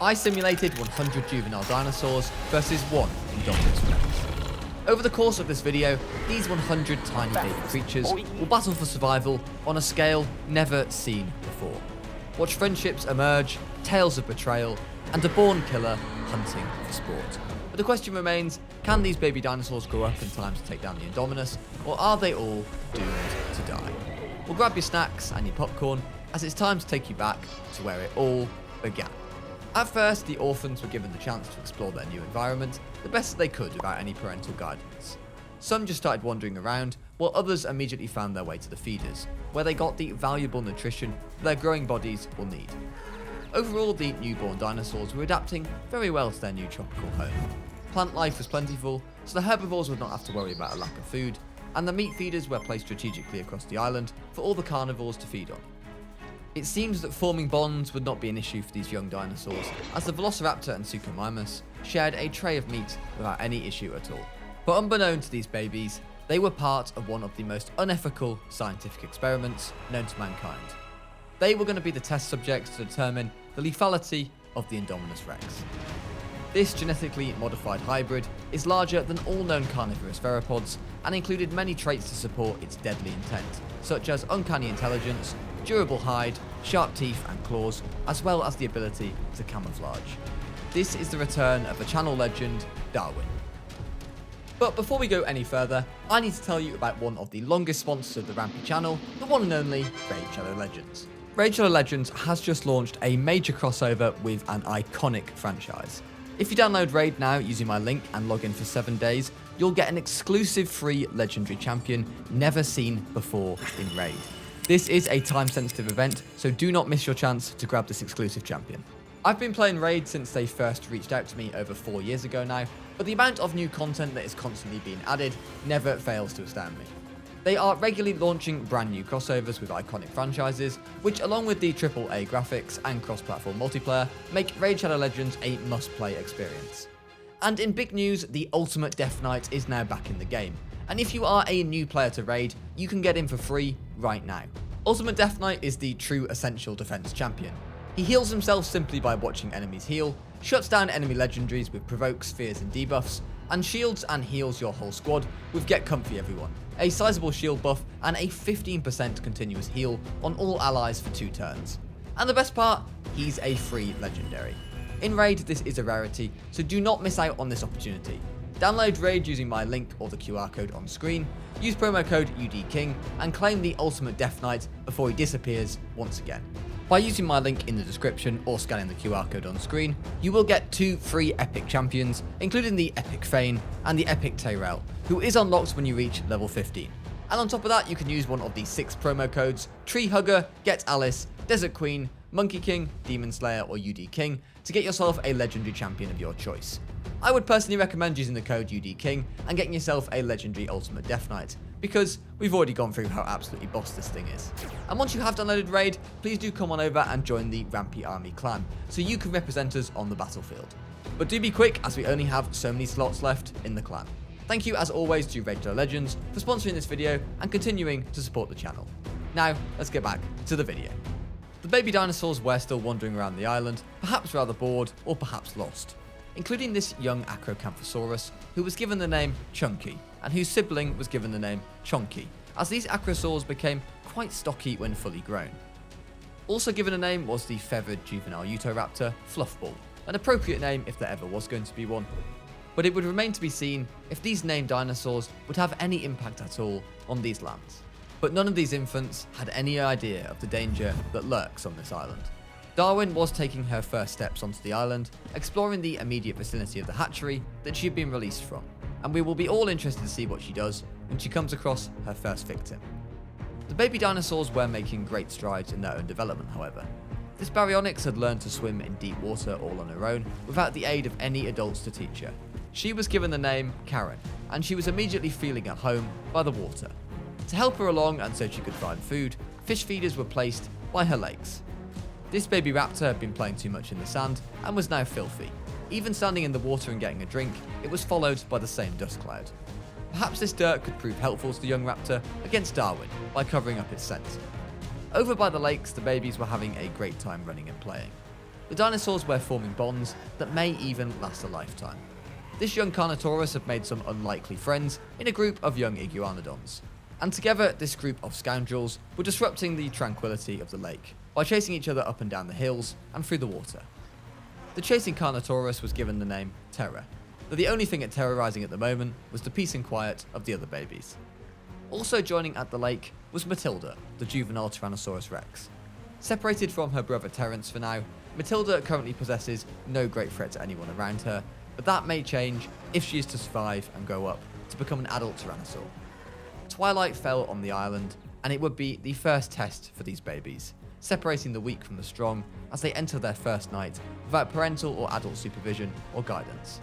I simulated 100 juvenile dinosaurs versus 1 Indominus Rex. Over the course of this video, these 100 tiny baby creatures will battle for survival on a scale never seen before. Watch friendships emerge, tales of betrayal, and a born killer hunting for sport. But the question remains, can these baby dinosaurs grow up in time to take down the Indominus, or are they all doomed to die? Well, grab your snacks and your popcorn, as it's time to take you back to where it all began. At first, the orphans were given the chance to explore their new environment the best they could without any parental guidance. Some just started wandering around, while others immediately found their way to the feeders, where they got the valuable nutrition their growing bodies will need. Overall, the newborn dinosaurs were adapting very well to their new tropical home. Plant life was plentiful, so the herbivores would not have to worry about a lack of food, and the meat feeders were placed strategically across the island for all the carnivores to feed on. It seems that forming bonds would not be an issue for these young dinosaurs, as the Velociraptor and Suchomimus shared a tray of meat without any issue at all. But unbeknown to these babies, they were part of one of the most unethical scientific experiments known to mankind. They were going to be the test subjects to determine the lethality of the Indominus Rex. This genetically modified hybrid is larger than all known carnivorous theropods and included many traits to support its deadly intent, such as uncanny intelligence, durable hide, sharp teeth and claws, as well as the ability to camouflage. This is the return of a channel legend, Darwin. But before we go any further, I need to tell you about one of the longest sponsors of the Rampy channel, the one and only Raid Shadow Legends. Raid Shadow Legends has just launched a major crossover with an iconic franchise. If you download Raid now using my link and log in for 7 days, you'll get an exclusive free legendary champion never seen before in Raid. This is a time-sensitive event, so do not miss your chance to grab this exclusive champion. I've been playing Raid since they first reached out to me over 4 years ago now, but the amount of new content that is constantly being added never fails to astound me. They are regularly launching brand new crossovers with iconic franchises, which along with the AAA graphics and cross-platform multiplayer, make Raid Shadow Legends a must-play experience. And in big news, the Ultimate Death Knight is now back in the game, and if you are a new player to Raid, you can get him for free right now. Ultimate Death Knight is the true essential defense champion. He heals himself simply by watching enemies heal, shuts down enemy legendaries with provokes, fears and debuffs, and shields and heals your whole squad with Get Comfy Everyone, a sizable shield buff and a 15% continuous heal on all allies for 2 turns. And the best part, he's a free legendary. In Raid, this is a rarity, so do not miss out on this opportunity. Download Raid using my link or the QR code on screen, use promo code UDKING, and claim the Ultimate Death Knight before he disappears once again. By using my link in the description or scanning the QR code on screen, you will get 2 free epic champions, including the epic Fayne and the epic Tayrel, who is unlocked when you reach level 15. And on top of that, you can use one of the 6 promo codes, TREEHUGGER, GETALICE, DESERTQUEEN, MONKEYKING, DEMONSLAYER or UDKING to get yourself a legendary champion of your choice. I would personally recommend using the code UDKING and getting yourself a legendary Ultimate Death Knight, because we've already gone through how absolutely boss this thing is. And once you have downloaded Raid, please do come on over and join the Rampy Army clan, so you can represent us on the battlefield. But do be quick, as we only have so many slots left in the clan. Thank you as always to Raid Shadow Legends for sponsoring this video and continuing to support the channel. Now, let's get back to the video. The baby dinosaurs were still wandering around the island, perhaps rather bored or perhaps lost, including this young Acrocanthosaurus who was given the name Chunky and whose sibling was given the name Chonky, as these acrosaurs became quite stocky when fully grown. Also given a name was the feathered juvenile Utahraptor Fluffball, an appropriate name if there ever was going to be one, but it would remain to be seen if these named dinosaurs would have any impact at all on these lands. But none of these infants had any idea of the danger that lurks on this island. Darwin was taking her first steps onto the island, exploring the immediate vicinity of the hatchery that she had been released from, and we will be all interested to see what she does when she comes across her first victim. The baby dinosaurs were making great strides in their own development, however. This Baryonyx had learned to swim in deep water all on her own, without the aid of any adults to teach her. She was given the name Karen, and she was immediately feeling at home by the water. To help her along and so she could find food, fish feeders were placed by her legs. This baby raptor had been playing too much in the sand and was now filthy. Even standing in the water and getting a drink, it was followed by the same dust cloud. Perhaps this dirt could prove helpful to the young raptor against Darwin by covering up its scent. Over by the lakes, the babies were having a great time running and playing. the dinosaurs were forming bonds that may even last a lifetime. This young Carnotaurus had made some unlikely friends in a group of young iguanodons, and together this group of scoundrels were disrupting the tranquility of the lake by chasing each other up and down the hills and through the water. The chasing Carnotaurus was given the name Terror, though the only thing it terrorizing at the moment was the peace and quiet of the other babies. Also joining at the lake was Matilda, the juvenile Tyrannosaurus Rex. Separated from her brother Terence for now, Matilda currently possesses no great threat to anyone around her, but that may change if she is to survive and grow up to become an adult Tyrannosaur. Twilight fell on the island, and it would be the first test for these babies, separating the weak from the strong as they enter their first night without parental or adult supervision or guidance.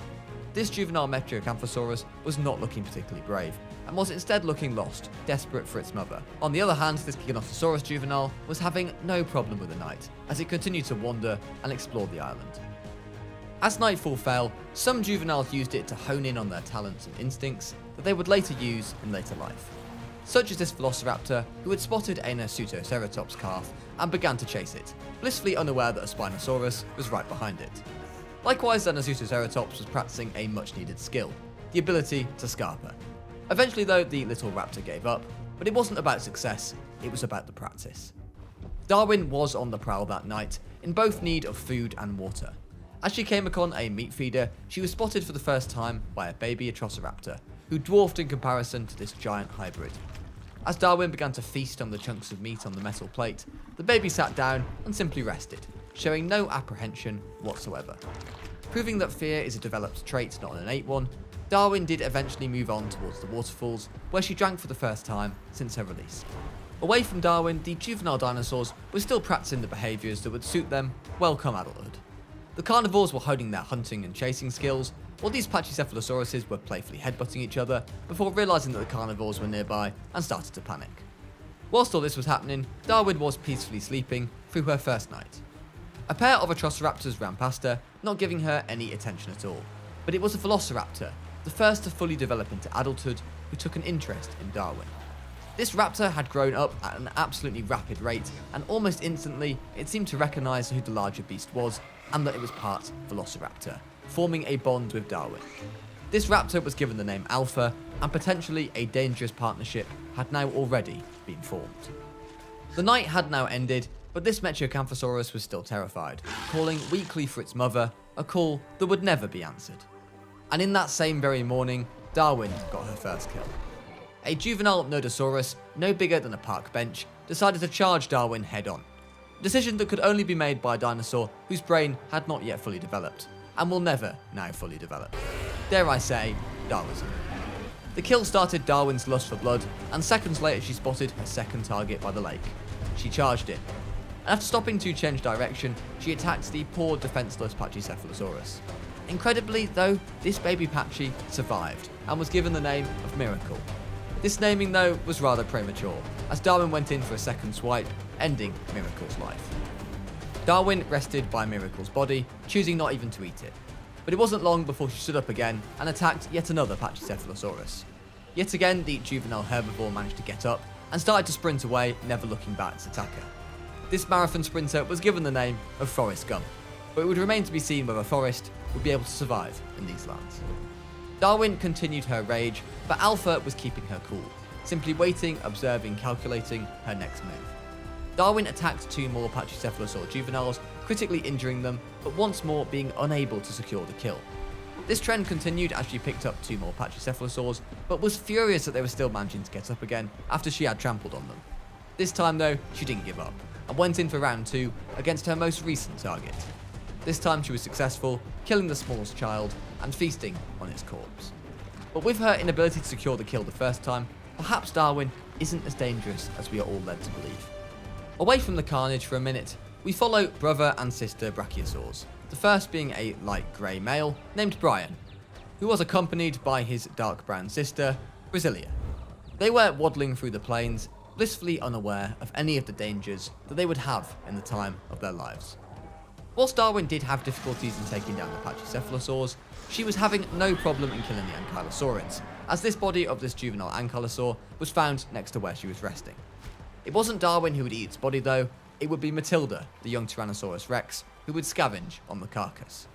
This juvenile Metriacanthosaurus was not looking particularly brave, and was instead looking lost, desperate for its mother. On the other hand, this Giganotosaurus juvenile was having no problem with the night, as it continued to wander and explore the island. As nightfall fell, some juveniles used it to hone in on their talents and instincts that they would later use in later life. Such as this Velociraptor, who had spotted a Nasutoceratops calf and began to chase it, blissfully unaware that a Spinosaurus was right behind it. Likewise, the Nasutoceratops was practicing a much-needed skill, the ability to scarper. Eventually though, the little raptor gave up, but it wasn't about success, it was about the practice. Darwin was on the prowl that night, in both need of food and water. As she came upon a meat feeder, she was spotted for the first time by a baby Atrociraptor, who dwarfed in comparison to this giant hybrid. As Darwin began to feast on the chunks of meat on the metal plate, the baby sat down and simply rested, showing no apprehension whatsoever. Proving that fear is a developed trait, not an innate one, Darwin did eventually move on towards the waterfalls, where she drank for the first time since her release. Away from Darwin, the juvenile dinosaurs were still practicing the behaviours that would suit them well come adulthood. The carnivores were honing their hunting and chasing skills, while these Pachycephalosauruses were playfully headbutting each other before realising that the carnivores were nearby and started to panic. Whilst all this was happening, Darwin was peacefully sleeping through her first night. A pair of Atrociraptors ran past her, not giving her any attention at all, but it was a Velociraptor, the first to fully develop into adulthood, who took an interest in Darwin. This raptor had grown up at an absolutely rapid rate, and almost instantly it seemed to recognise who the larger beast was and that it was part Velociraptor, forming a bond with Darwin. This raptor was given the name Alpha, and potentially a dangerous partnership had now already been formed. The night had now ended, but this Metriacanthosaurus was still terrified, calling weakly for its mother, a call that would never be answered. And in that same very morning, Darwin got her first kill. A juvenile Nodosaurus, no bigger than a park bench, decided to charge Darwin head-on. A decision that could only be made by a dinosaur whose brain had not yet fully developed, and will never now fully develop. Dare I say, Darwinism. The kill started Darwin's lust for blood, and seconds later she spotted her second target by the lake. She charged it. After stopping to change direction, she attacked the poor defenseless Pachycephalosaurus. Incredibly though, this baby Patchy survived, and was given the name of Miracle. This naming though was rather premature, as Darwin went in for a second swipe, ending Miracle's life. Darwin rested by Miracle's body, choosing not even to eat it. But it wasn't long before she stood up again and attacked yet another Pachycephalosaurus. Yet again, the juvenile herbivore managed to get up and started to sprint away, never looking back at its attacker. This marathon sprinter was given the name of Forrest Gump, but it would remain to be seen whether Forrest would be able to survive in these lands. Darwin continued her rage, but Alpha was keeping her cool, simply waiting, observing, calculating her next move. Darwin attacked two more Pachycephalosaur juveniles, critically injuring them, but once more being unable to secure the kill. This trend continued as she picked up two more Pachycephalosaurs, but was furious that they were still managing to get up again after she had trampled on them. This time though, she didn't give up, and went in for round 2 against her most recent target. This time she was successful, killing the smallest child and feasting on its corpse. But with her inability to secure the kill the first time, perhaps Darwin isn't as dangerous as we are all led to believe. Away from the carnage for a minute, we follow brother and sister Brachiosaurs, the first being a light grey male named Brian, who was accompanied by his dark brown sister, Brasilia. They were waddling through the plains, blissfully unaware of any of the dangers that they would have in the time of their lives. Whilst Darwin did have difficulties in taking down the Pachycephalosaurs, she was having no problem in killing the Ankylosaurids, as this body of this juvenile Ankylosaur was found next to where she was resting. It wasn't Darwin who would eat its body though, it would be Matilda, the young Tyrannosaurus Rex, who would scavenge on the carcass.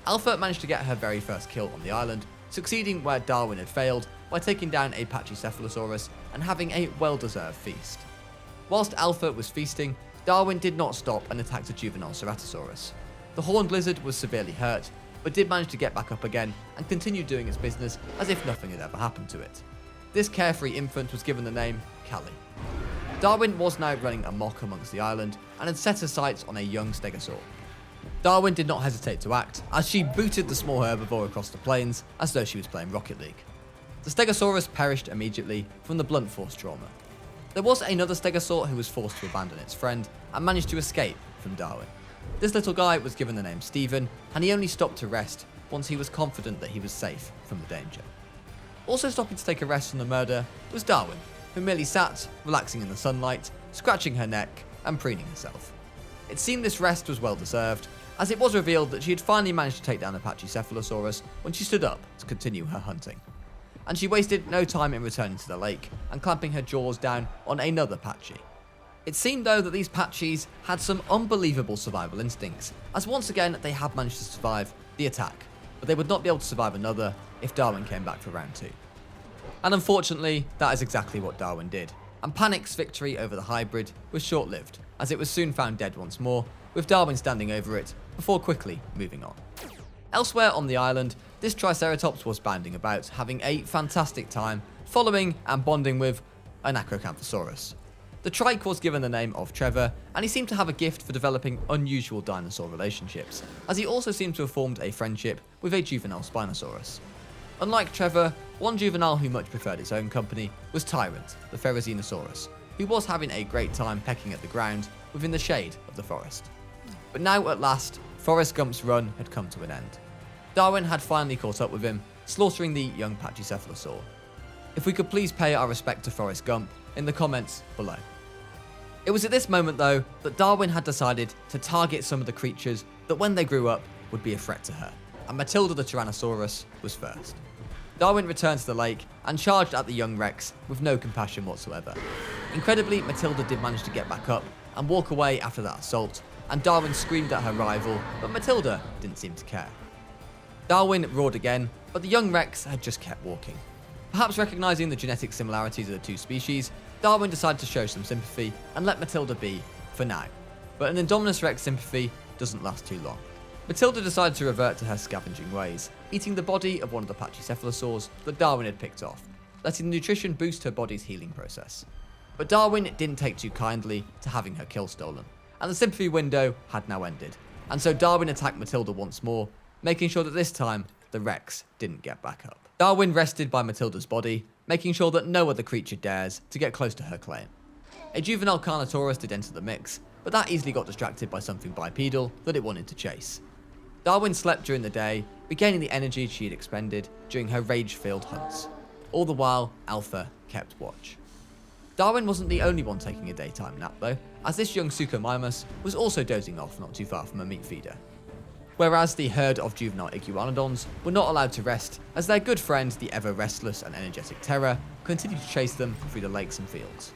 Alpha managed to get her very first kill on the island, succeeding where Darwin had failed by taking down a Pachycephalosaurus and having a well-deserved feast. Whilst Alpha was feasting, Darwin did not stop and attacked a juvenile Ceratosaurus. The horned lizard was severely hurt, but did manage to get back up again and continue doing its business as if nothing had ever happened to it. This carefree infant was given the name Callie. Darwin was now running amok amongst the island and had set her sights on a young stegosaur. Darwin did not hesitate to act, as she booted the small herbivore across the plains as though she was playing Rocket League. The Stegosaurus perished immediately from the blunt force trauma. There was another stegosaur who was forced to abandon its friend and managed to escape from Darwin. This little guy was given the name Stephen, and he only stopped to rest once he was confident that he was safe from the danger. Also stopping to take a rest from the murder was Darwin, who merely sat, relaxing in the sunlight, scratching her neck and preening herself. It seemed this rest was well deserved, as it was revealed that she had finally managed to take down a Pachycephalosaurus when she stood up to continue her hunting. And she wasted no time in returning to the lake and clamping her jaws down on another Patchy. It seemed though that these Patchies had some unbelievable survival instincts, as once again they had managed to survive the attack, but they would not be able to survive another if Darwin came back for round 2. And unfortunately, that is exactly what Darwin did, and Panic's victory over the hybrid was short-lived, as it was soon found dead once more, with Darwin standing over it before quickly moving on. Elsewhere on the island, this Triceratops was bounding about, having a fantastic time, following and bonding with an Acrocanthosaurus. The trike was given the name of Trevor, and he seemed to have a gift for developing unusual dinosaur relationships, as he also seemed to have formed a friendship with a juvenile Spinosaurus. Unlike Trevor, one juvenile who much preferred his own company was Tyrant, the Therizinosaurus, who was having a great time pecking at the ground within the shade of the forest. But now at last, Forrest Gump's run had come to an end. Darwin had finally caught up with him, slaughtering the young Pachycephalosaur. If we could please pay our respect to Forrest Gump in the comments below. It was at this moment though that Darwin had decided to target some of the creatures that when they grew up would be a threat to her, and Matilda the Tyrannosaurus was first. Darwin returned to the lake and charged at the young Rex with no compassion whatsoever. Incredibly, Matilda did manage to get back up and walk away after that assault, and Darwin screamed at her rival, but Matilda didn't seem to care. Darwin roared again, but the young Rex had just kept walking. Perhaps recognising the genetic similarities of the two species, Darwin decided to show some sympathy and let Matilda be for now. But an Indominus Rex sympathy doesn't last too long. Matilda decided to revert to her scavenging ways, eating the body of one of the Pachycephalosaurs that Darwin had picked off, letting the nutrition boost her body's healing process. But Darwin didn't take too kindly to having her kill stolen, and the sympathy window had now ended, and so Darwin attacked Matilda once more, making sure that this time the Rex didn't get back up. Darwin rested by Matilda's body, making sure that no other creature dares to get close to her claim. A juvenile Carnotaurus did enter the mix, but that easily got distracted by something bipedal that it wanted to chase. Darwin slept during the day, regaining the energy she had expended during her rage-filled hunts. All the while, Alpha kept watch. Darwin wasn't the only one taking a daytime nap though, as this young Suchomimus was also dozing off not too far from a meat feeder. Whereas the herd of juvenile Iguanodons were not allowed to rest, as their good friend, the ever-restless and energetic Terror, continued to chase them through the lakes and fields.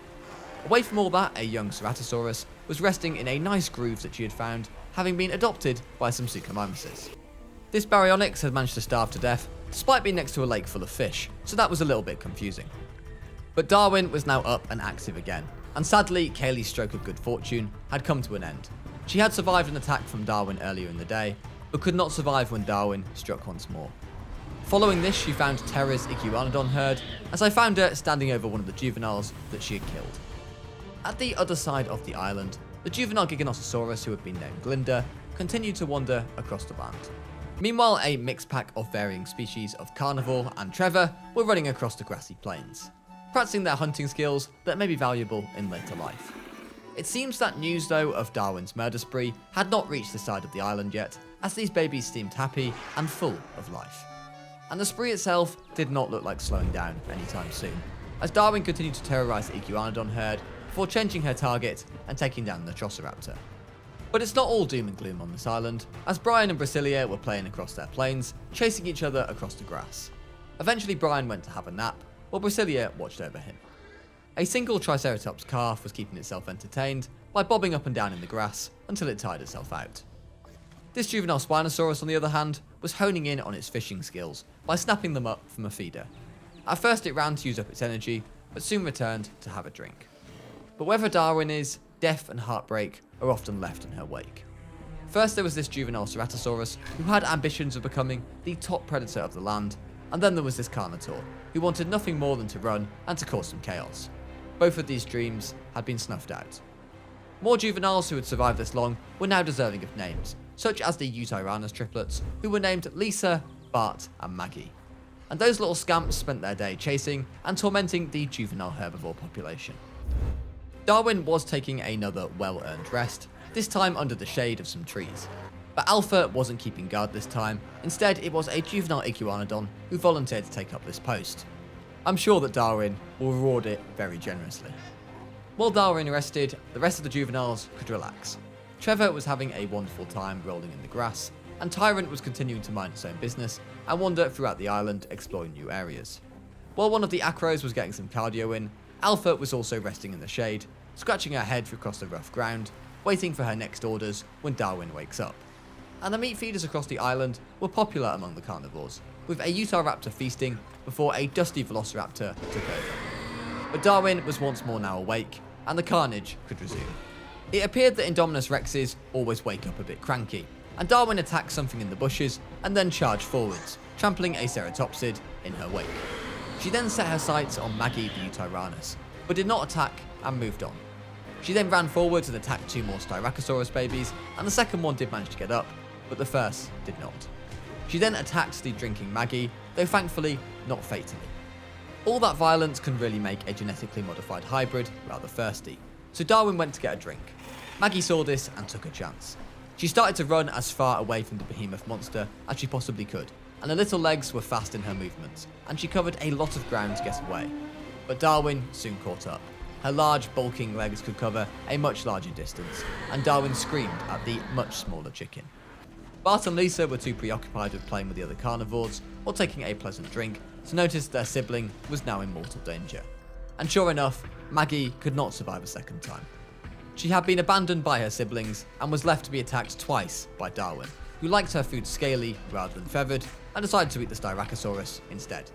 Away from all that, a young Ceratosaurus was resting in a nice groove that she had found, having been adopted by some Suchomimuses. This Baryonyx had managed to starve to death, despite being next to a lake full of fish, so that was a little bit confusing. But Darwin was now up and active again, and sadly, Kaylee's stroke of good fortune had come to an end. She had survived an attack from Darwin earlier in the day, but could not survive when Darwin struck once more. Following this, she found Terra's Iguanodon herd, as I found her standing over one of the juveniles that she had killed. At the other side of the island, the juvenile Giganotosaurus, who had been named Glinda, continued to wander across the land. Meanwhile, a mixed pack of varying species of carnivore and Trevor were running across the grassy plains, practicing their hunting skills that may be valuable in later life. It seems that news though of Darwin's murder spree had not reached the side of the island yet, as these babies seemed happy and full of life. And the spree itself did not look like slowing down anytime soon, as Darwin continued to terrorise the Iguanodon herd before changing her target and taking down the Troceraptor. But it's not all doom and gloom on this island, as Brian and Brasilia were playing across their plains, chasing each other across the grass. Eventually Brian went to have a nap, while Brasilia watched over him. A single Triceratops calf was keeping itself entertained, by bobbing up and down in the grass until it tired itself out. This juvenile Spinosaurus, on the other hand, was honing in on its fishing skills by snapping them up from a feeder. At first it ran to use up its energy, but soon returned to have a drink. But wherever Darwin is, death and heartbreak are often left in her wake. First there was this juvenile Ceratosaurus, who had ambitions of becoming the top predator of the land, and then there was this Carnotaur, who wanted nothing more than to run and to cause some chaos. Both of these dreams had been snuffed out. More juveniles who had survived this long were now deserving of names, such as the UDKING triplets, who were named Lisa, Bart and Maggie. And those little scamps spent their day chasing and tormenting the juvenile herbivore population. Darwin was taking another well-earned rest, this time under the shade of some trees. But Alpha wasn't keeping guard this time, instead it was a juvenile Iguanodon who volunteered to take up this post. I'm sure that Darwin will reward it very generously. While Darwin rested, the rest of the juveniles could relax. Trevor was having a wonderful time rolling in the grass, and Tyrant was continuing to mind its own business and wander throughout the island exploring new areas. While one of the acros was getting some cardio in, Alpha was also resting in the shade, scratching her head across the rough ground, waiting for her next orders when Darwin wakes up. And the meat feeders across the island were popular among the carnivores, with a Utahraptor feasting before a dusty Velociraptor took over. But Darwin was once more now awake, and the carnage could resume. It appeared that Indominus Rexes always wake up a bit cranky, and Darwin attacked something in the bushes and then charged forwards, trampling a Ceratopsid in her wake. She then set her sights on Maggie the Utahraptor, but did not attack and moved on. She then ran forwards and attacked two more Styracosaurus babies, and the second one did manage to get up, but the first did not. She then attacked the drinking Maggie, though thankfully not fatally. All that violence can really make a genetically modified hybrid rather thirsty, so Darwin went to get a drink. Maggie saw this and took a chance. She started to run as far away from the behemoth monster as she possibly could, and her little legs were fast in her movements, and she covered a lot of ground to get away. But Darwin soon caught up. Her large, bulking legs could cover a much larger distance, and Darwin screamed at the much smaller chicken. Bart and Lisa were too preoccupied with playing with the other carnivores or taking a pleasant drink to notice their sibling was now in mortal danger. And sure enough, Maggie could not survive a second time. She had been abandoned by her siblings and was left to be attacked twice by Darwin, who liked her food scaly rather than feathered and decided to eat the Styracosaurus instead.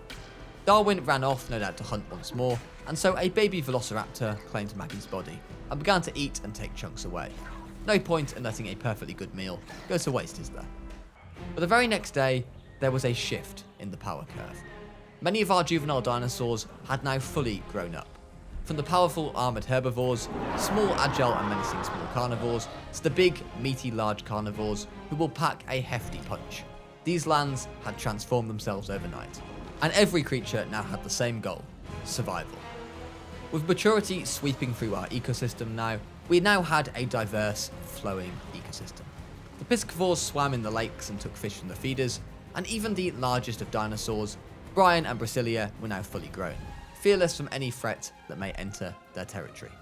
Darwin ran off, no doubt to hunt once more, and so a baby Velociraptor claimed Maggie's body and began to eat and take chunks away. No point in letting a perfectly good meal go to waste, is there? But the very next day, there was a shift in the power curve. Many of our juvenile dinosaurs had now fully grown up. From the powerful armoured herbivores, small agile and menacing small carnivores, to the big meaty large carnivores who will pack a hefty punch. These lands had transformed themselves overnight, and every creature now had the same goal: survival. With maturity sweeping through our ecosystem now, we now had a diverse, flowing ecosystem. The piscivores swam in the lakes and took fish from the feeders, and even the largest of dinosaurs, Brian and Brasilia, were now fully grown, fearless from any threat that may enter their territory.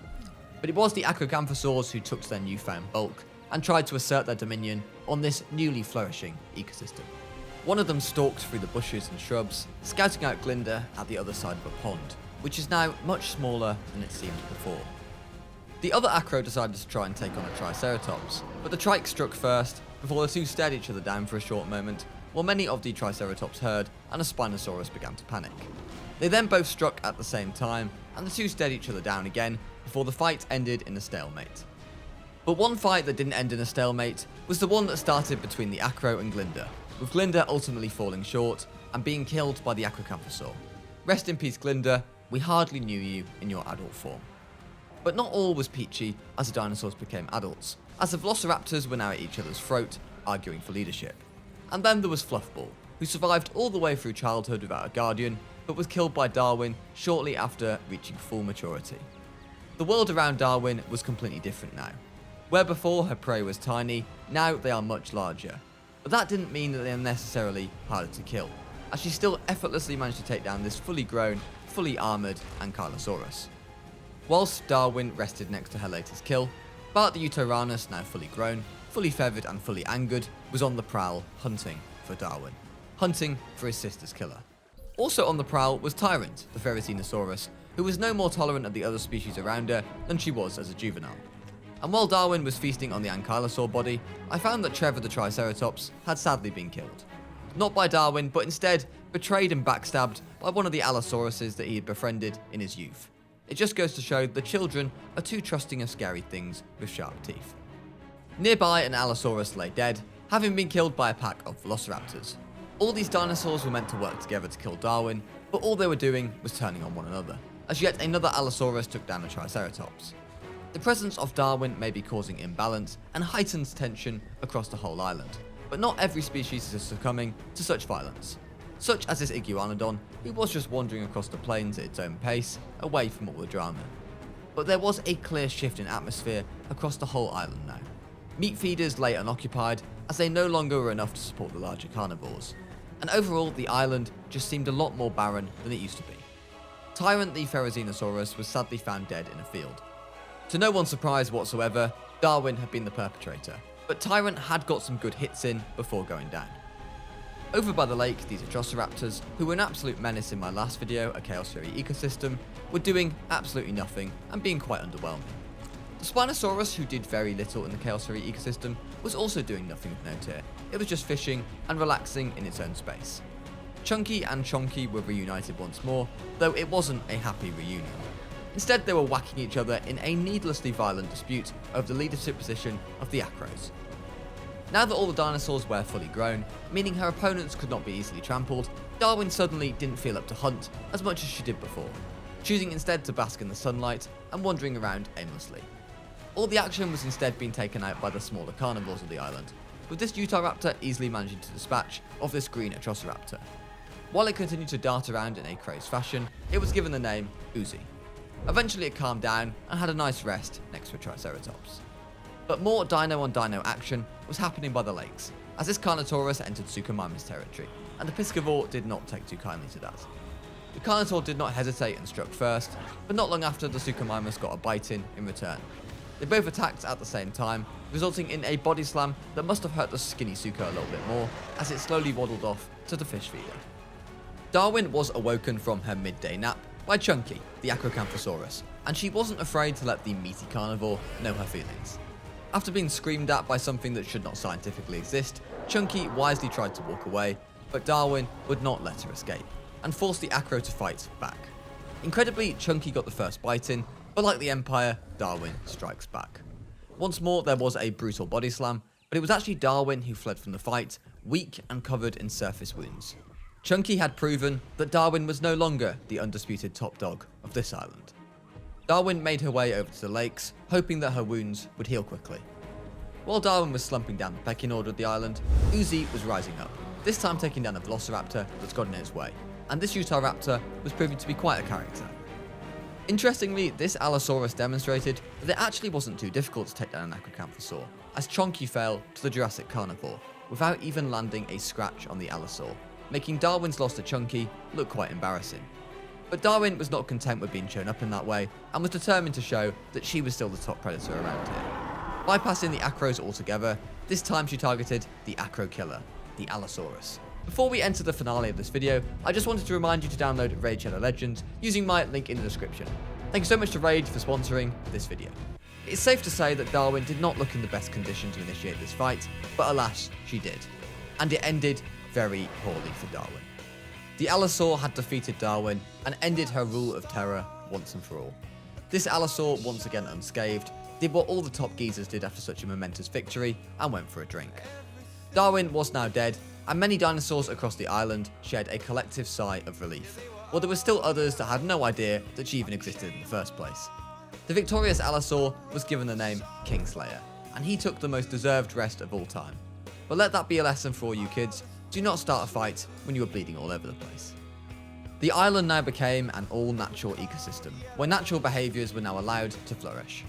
But it was the Acrocanthosaurs who took to their newfound bulk and tried to assert their dominion on this newly flourishing ecosystem. One of them stalked through the bushes and shrubs, scouting out Glinda at the other side of a pond, which is now much smaller than it seemed before. The other acro decided to try and take on a Triceratops, but the trike struck first, before the two stared each other down for a short moment, while many of the Triceratops heard and a Spinosaurus began to panic. They then both struck at the same time, and the two stared each other down again, before the fight ended in a stalemate. But one fight that didn't end in a stalemate was the one that started between the acro and Glinda, with Glinda ultimately falling short and being killed by the Acrocanthosaur. Rest in peace, Glinda, we hardly knew you in your adult form. But not all was peachy as the dinosaurs became adults, as the Velociraptors were now at each other's throat, arguing for leadership. And then there was Fluffball, who survived all the way through childhood without a guardian, but was killed by Darwin shortly after reaching full maturity. The world around Darwin was completely different now. Where before her prey was tiny, now they are much larger. But that didn't mean that they are necessarily harder to kill, as she still effortlessly managed to take down this fully grown, fully armoured Ankylosaurus. Whilst Darwin rested next to her latest kill, Bart the Utahraptor, now fully grown, fully feathered and fully angered, was on the prowl hunting for Darwin, hunting for his sister's killer. Also on the prowl was Tyrant, the Therizinosaurus, who was no more tolerant of the other species around her than she was as a juvenile. and while Darwin was feasting on the ankylosaur body, I found that Trevor the Triceratops had sadly been killed. Not by Darwin, but instead betrayed and backstabbed by one of the Allosauruses that he had befriended in his youth. It just goes to show that children are too trusting of scary things with sharp teeth. Nearby, an Allosaurus lay dead, having been killed by a pack of velociraptors. All these dinosaurs were meant to work together to kill Darwin, but all they were doing was turning on one another, as yet another Allosaurus took down a Triceratops. The presence of Darwin may be causing imbalance and heightened tension across the whole island, but not every species is succumbing to such violence, such as this iguanodon, who was just wandering across the plains at its own pace, away from all the drama. But there was a clear shift in atmosphere across the whole island now. Meat feeders lay unoccupied, as they no longer were enough to support the larger carnivores, and overall the island just seemed a lot more barren than it used to be. Tyrant the Therizinosaurus was sadly found dead in a field. To no one's surprise whatsoever, Darwin had been the perpetrator, but Tyrant had got some good hits in before going down. Over by the lake, these Atrociraptors, who were an absolute menace in my last video, a Chaos Fury ecosystem, were doing absolutely nothing and being quite underwhelming. The Spinosaurus, who did very little in the Chaos Fury ecosystem, was also doing nothing of note here. It was just fishing and relaxing in its own space. Chunky and Chonky were reunited once more, though it wasn't a happy reunion. Instead, they were whacking each other in a needlessly violent dispute over the leadership position of the Acros. Now that all the dinosaurs were fully grown, meaning her opponents could not be easily trampled, Darwin suddenly didn't feel up to hunt as much as she did before, choosing instead to bask in the sunlight and wandering around aimlessly. All the action was instead being taken out by the smaller carnivores of the island, with this Utahraptor easily managing to dispatch of this green Atrociraptor. While it continued to dart around in a crazed fashion, it was given the name Uzi. Eventually it calmed down and had a nice rest next to a Triceratops. But more dino-on-dino action was happening by the lakes, as this Carnotaurus entered Suchomimus territory, and the Piscivore did not take too kindly to that. The Carnotaur did not hesitate and struck first, but not long after the Suchomimus got a bite in return. They both attacked at the same time, resulting in a body slam that must have hurt the skinny Sucho a little bit more, as it slowly waddled off to the fish feeder. Darwin was awoken from her midday nap by Chunky, the Acrocanthosaurus, and she wasn't afraid to let the meaty carnivore know her feelings. After being screamed at by something that should not scientifically exist, Chunky wisely tried to walk away, but Darwin would not let her escape, and forced the Acro to fight back. Incredibly, Chunky got the first bite in, but like the Empire, Darwin strikes back. Once more, there was a brutal body slam, but it was actually Darwin who fled from the fight, weak and covered in surface wounds. Chunky had proven that Darwin was no longer the undisputed top dog of this island. Darwin made her way over to the lakes, hoping that her wounds would heal quickly. While Darwin was slumping down the pecking order of the island, Uzi was rising up, this time taking down a Velociraptor that's gotten in its way, and this Utahraptor was proving to be quite a character. Interestingly, this Allosaurus demonstrated that it actually wasn't too difficult to take down an Acrocanthosaur, as Chonky fell to the Jurassic carnivore, without even landing a scratch on the Allosaur, making Darwin's loss to Chunky look quite embarrassing. But Darwin was not content with being shown up in that way, and was determined to show that she was still the top predator around here. Bypassing the Acros altogether, this time she targeted the Acro killer, the Allosaurus. Before we enter the finale of this video, I just wanted to remind you to download Raid Shadow Legends using my link in the description. Thank you so much to Raid for sponsoring this video. It's safe to say that Darwin did not look in the best condition to initiate this fight, but alas, she did. And it ended very poorly for Darwin. The Allosaur had defeated Darwin and ended her rule of terror once and for all. This Allosaur, once again unscathed, did what all the top geezers did after such a momentous victory and went for a drink. Darwin was now dead, and many dinosaurs across the island shared a collective sigh of relief, while there were still others that had no idea that she even existed in the first place. The victorious Allosaur was given the name Kingslayer, and he took the most deserved rest of all time. But let that be a lesson for all you kids: do not start a fight when you are bleeding all over the place. The island now became an all-natural ecosystem, where natural behaviours were now allowed to flourish.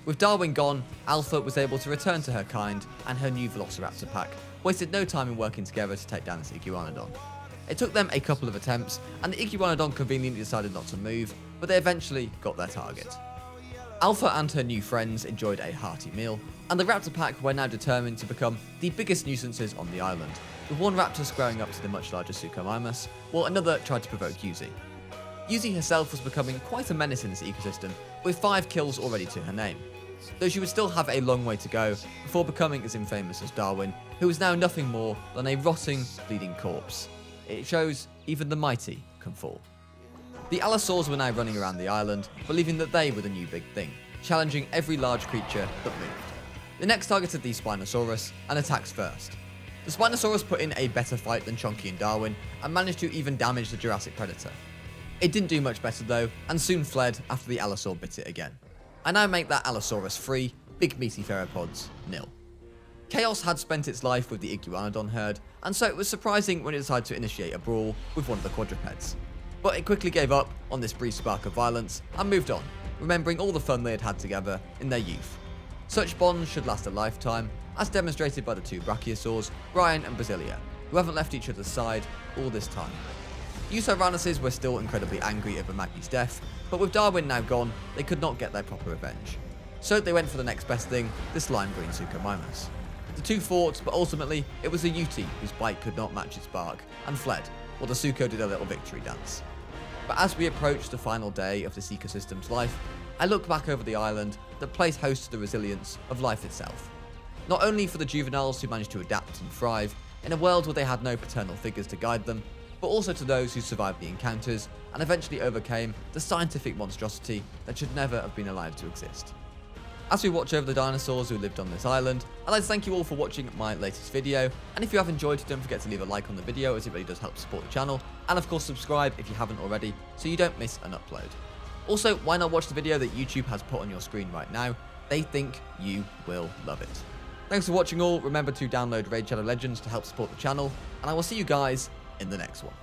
With Darwin gone, Alpha was able to return to her kind, and her new Velociraptor pack wasted no time in working together to take down this Iguanodon. It took them a couple of attempts, and the Iguanodon conveniently decided not to move, but they eventually got their target. Alpha and her new friends enjoyed a hearty meal, and the Raptor pack were now determined to become the biggest nuisances on the island, with one raptor squaring up to the much larger Suchomimus, while another tried to provoke Uzi. Uzi herself was becoming quite a menace in this ecosystem, with 5 kills already to her name. though she would still have a long way to go before becoming as infamous as Darwin, who is now nothing more than a rotting, bleeding corpse. It shows even the mighty can fall. The Allosaurs were now running around the island, believing that they were the new big thing, challenging every large creature that moved. They next targeted the Spinosaurus and attacks first. The Spinosaurus put in a better fight than Chonky and Darwin and managed to even damage the Jurassic Predator. It didn't do much better though, and soon fled after the Allosaur bit it again. I now make that Allosaurus free, big meaty theropods, nil. Chaos had spent its life with the Iguanodon herd, and so it was surprising when it decided to initiate a brawl with one of the quadrupeds. But it quickly gave up on this brief spark of violence and moved on, remembering all the fun they had had together in their youth. Such bonds should last a lifetime, as demonstrated by the two Brachiosaurs, Brian and Brasilia, who haven't left each other's side all this time. Utyrannuses were still incredibly angry over Maggie's death, but with Darwin now gone, they could not get their proper revenge. So they went for the next best thing, the slime green Suchomimus. The two fought, but ultimately it was the Uti whose bite could not match its bark, and fled, while the Sucho did a little victory dance. But as we approach the final day of this ecosystem's life, I look back over the island that plays host to the resilience of life itself. Not only for the juveniles who managed to adapt and thrive in a world where they had no paternal figures to guide them, but also to those who survived the encounters and eventually overcame the scientific monstrosity that should never have been allowed to exist. As we watch over the dinosaurs who lived on this island, I'd like to thank you all for watching my latest video, and if you have enjoyed, don't forget to leave a like on the video as it really does help support the channel, and of course subscribe if you haven't already so you don't miss an upload. Also, why not watch the video that YouTube has put on your screen right now? They think you will love it. Thanks for watching all, remember to download Raid Shadow Legends to help support the channel, and I will see you guys in the next one.